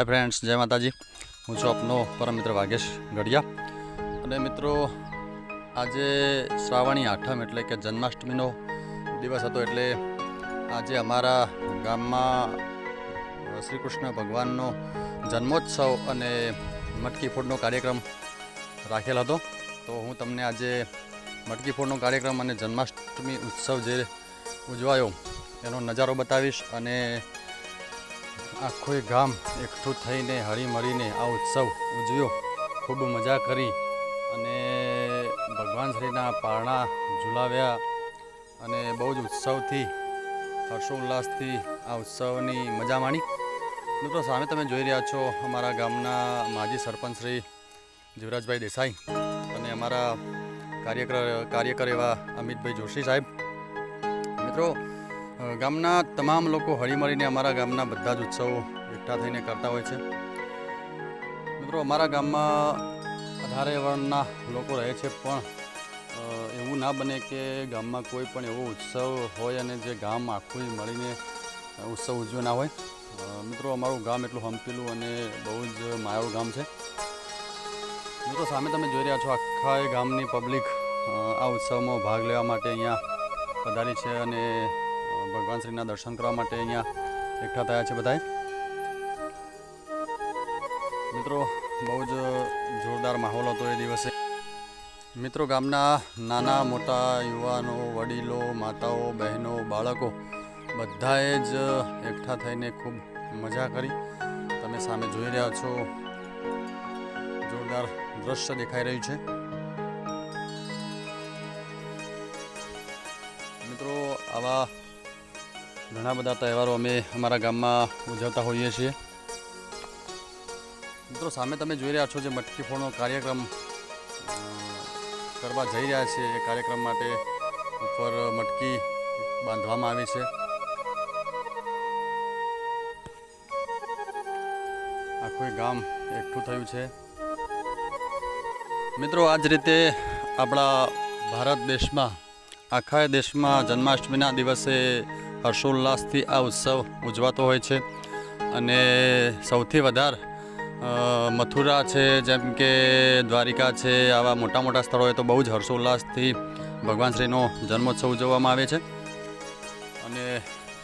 Hi friends, जय माताजी। हूँ छूँ आपनो परम मित्र वागेश गढ़िया। અને મિત્રો આજે શ્રાવણી આઠમ એટલે કે જન્માષ્ટમીનો દિવસ હતો, એટલે આજે અમારા ગામમાં શ્રી કૃષ્ણ ભગવાનનો જન્મોત્સવ અને મટકી ફોડનો કાર્યક્રમ રાખેલ હતો। તો હું તમને આજે મટકી ફોડનો કાર્યક્રમ અને જન્માષ્ટમી ઉત્સવ જે ઉજવાયો એનો નજારો બતાવીશ અને આખું ગામ એકઠું થઈને હળીમળીને આ ઉત્સવ ઉજવ્યો, ખૂબ મજા કરી અને ભગવાન શ્રીના પારણા ઝુલાવ્યા અને બહુ જ ઉત્સવથી હર્ષોલ્લાસથી આ ઉત્સવની મજા માણી। મિત્રો સામે તમે જોઈ રહ્યા છો અમારા ગામના માજી સરપંચ શ્રી જીવરાજભાઈ દેસાઈ અને અમારા કાર્યકર એવા અમિતભાઈ જોશી સાહેબ। મિત્રો ગામના તમામ લોકો હળીમળીને અમારા ગામના બધા જ ઉત્સવો એકઠા થઈને કરતા હોય છે। મિત્રો અમારા ગામમાં 18 વર્ણના લોકો રહે છે, પણ એવું ના બને કે ગામમાં કોઈ પણ એવો ઉત્સવ હોય અને જે ગામ આખું મળીને ઉત્સવ ઉજવ્યો ના હોય। મિત્રો અમારું ગામ એટલું હંપેલું અને બહુ જ માયાળું ગામ છે। મિત્રો સામે તમે જોઈ રહ્યા છો આખા ગામની પબ્લિક આ ઉત્સવમાં ભાગ લેવા માટે અહીંયા પધારી છે અને ભગવાન શ્રીના દર્શન કરવા માટે અહીંયા એકઠા થયા છે બધાએ। મિત્રો બહુ જ જોરદાર માહોલ હતો એ દિવસે। મિત્રો ગામના નાના મોટા યુવાનો, વડીલો, માતાઓ, બહેનો, બાળકો બધાએ જ એકઠા થઈને ખૂબ મજા કરી। તમે સામે જોઈ રહ્યા છો જોરદાર દ્રશ્ય દેખાઈ રહ્યું છે। મિત્રો આવા ઘણા બધા તહેવારો અમે અમારા ગામમાં ઉજવતા હોઈએ છીએ। મિત્રો સામે તમે જોઈ રહ્યા છો જે મટકી ફોડનો કાર્યક્રમ કરવા જઈ રહ્યા છે, એ કાર્યક્રમ માટે ઉપર મટકી બાંધવામાં આવી છે। આખું ગામ એકઠું થયું છે। મિત્રો આ જ રીતે આપણા ભારત દેશમાં, આખા દેશમાં જન્માષ્ટમીના દિવસે હર્ષોલ્લાસથી આ ઉત્સવ ઉજવાતો હોય છે અને સૌથી વધારે મથુરા છે, જેમ કે દ્વારિકા છે, આવા મોટા મોટા સ્થળોએ તો બહુ જ હર્ષોલ્લાસથી ભગવાન શ્રીનો જન્મોત્સવ ઉજવવામાં આવે છે અને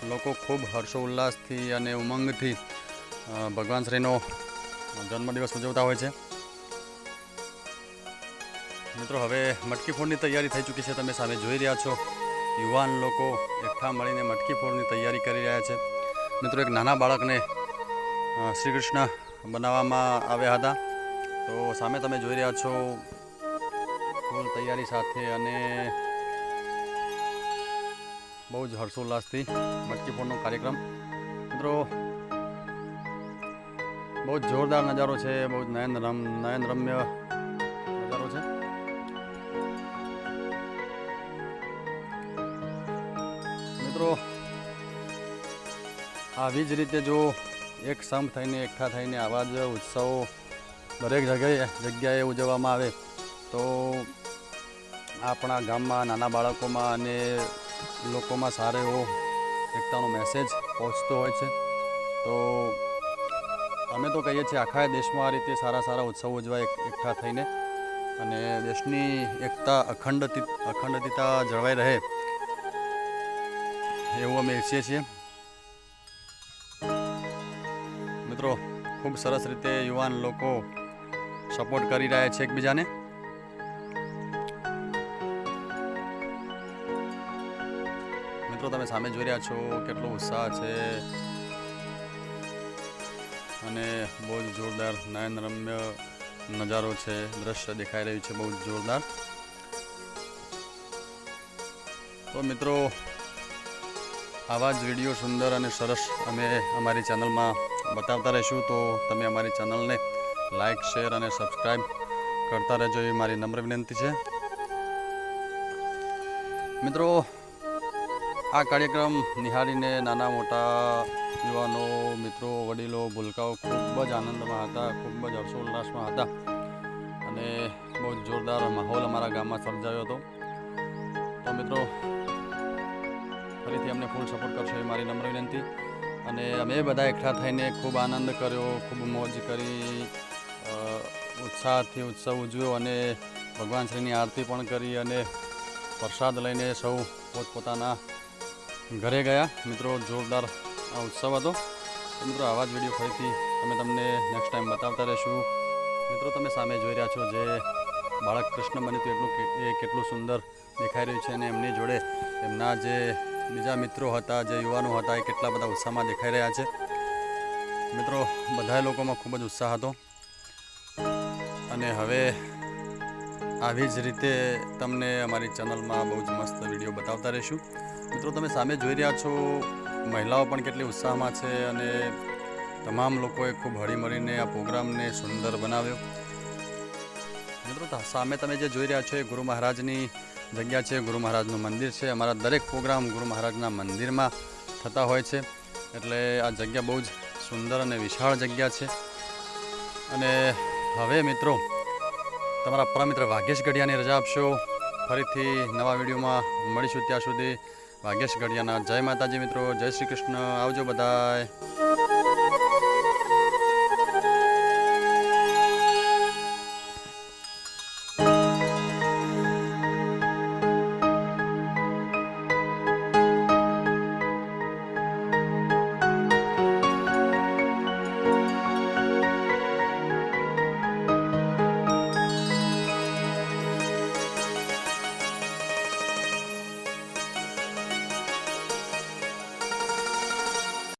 લોકો ખૂબ હર્ષોલ્લાસથી અને ઉમંગથી ભગવાન શ્રીનો જન્મદિવસ ઉજવતા હોય છે। મિત્રો હવે મટકી ફોડની તૈયારી થઈ ચૂકી છે, તમે સામે જોઈ રહ્યા છો યુવાન લોકો એકઠા મળીને મટકી ફોડની તૈયારી કરી રહ્યા છે। મિત્રો એક નાના બાળકને શ્રી કૃષ્ણ બનાવવામાં આવ્યા હતા, તો સામે તમે જોઈ રહ્યા છો ફૂલ તૈયારી સાથે અને બહુ જ હર્ષોલ્લાસથી મટકી ફોડનો કાર્યક્રમ। મિત્રો બહુ જ જોરદાર નજારો છે, બહુ જ નયનરમ્ય નજારો છે। મિત્રો આવી જ રીતે જો એક સંપ થઈને એકઠા થઈને આવા જ ઉત્સવો દરેક જગ્યાએ ઉજવવામાં આવે તો આપણા ગામમાં નાના બાળકોમાં અને લોકોમાં સારો એવો એકતાનો મેસેજ પહોંચતો હોય છે। તો અમે તો કહીએ છીએ આખા દેશમાં આ રીતે સારા ઉત્સવો ઉજવાય એકઠા થઈને અને દેશની એકતા અખંડિતતા જળવાઈ રહે એવું અમે ઈચ્છીએ છીએ। મિત્રો ખૂબ સરસ રીતે યુવાન લોકો સપોર્ટ કરી રહ્યા છે એકબીજાને। મિત્રો તમે સામે જોઈ રહ્યા છો કેટલો ઉત્સાહ છે અને બહુ જ જોરદાર નયનરમ્ય નજારો છે, દ્રશ્ય દેખાઈ રહ્યું છે બહુ જ જોરદાર। તો મિત્રો આવા જ વિડીયો સુંદર અને સરસ અમે અમારી ચેનલમાં બતાવતા રહીશું, તો તમે અમારી ચેનલને લાઈક, શેર અને સબસ્ક્રાઈબ કરતા રહેજો એ મારી નમ્ર વિનંતી છે। મિત્રો આ કાર્યક્રમ નિહાળીને નાના મોટા યુવાનો, મિત્રો, વડીલો, ભૂલકાઓ ખૂબ જ આનંદમાં હતા, ખૂબ જ હર્ષોલ્લાસમાં હતા અને બહુ જ જોરદાર માહોલ અમારા ગામમાં સર્જાયો હતો। તો મિત્રો ફરીથી અમને ફૂલ સપોર્ટ કરશો એ મારી નમ્ર વિનંતી અને અમે બધા એકઠા થઈને ખૂબ આનંદ કર્યો, ખૂબ મોજ કરી, ઉત્સાહથી ઉત્સવ ઉજવ્યો અને ભગવાન શ્રીની આરતી પણ કરી અને પ્રસાદ લઈને સૌ પોતપોતાના ઘરે ગયા. મિત્રો જોરદાર આ ઉત્સવ હતો. મિત્રો આવા જ વિડીયો ફરીથી અમે તમને નેક્સ્ટ ટાઈમ બતાવતા રહીશું. મિત્રો તમે સામે જોઈ રહ્યા છો જે બાળક કૃષ્ણ બન્યું હતું એ કેટલું સુંદર દેખાઈ રહ્યું છે અને એમની જોડે એમના જે બીજા મિત્રો હતા, જે યુવાનો હતા, એ કેટલા બધા ઉત્સાહમાં દેખાઈ રહ્યા છે. મિત્રો બધા લોકોમાં ખૂબ જ ઉત્સાહ હતો અને હવે આવી જ રીતે તમને અમારી ચેનલમાં બહુ જ મસ્ત વિડીયો બતાવતા રહીશું. મિત્રો તમે સામે જોઈ રહ્યા છો મહિલાઓ પણ કેટલી ઉત્સાહમાં છે અને તમામ લોકોએ ખૂબ હળીમળીને આ પ્રોગ્રામને સુંદર બનાવ્યો. મિત્રો સામે તમે જે જોઈ રહ્યા છો એ ગુરુ મહારાજની જગ્યા છે, ગુરુ મહારાજનું મંદિર છે. અમારા દરેક પ્રોગ્રામ ગુરુ મહારાજના મંદિરમાં થતા હોય છે, એટલે આ જગ્યા બહુ જ સુંદર અને વિશાળ જગ્યા છે. અને હવે મિત્રો તમારા પરમ મિત્ર વાઘેશ ગઢિયાની રજા આપશો. ફરીથી નવા વિડીયોમાં મળીશું. ત્યાં સુધી વાઘેશ ગઢિયાના જય માતાજી મિત્રો, જય શ્રી કૃષ્ણ. આવજો બધાય.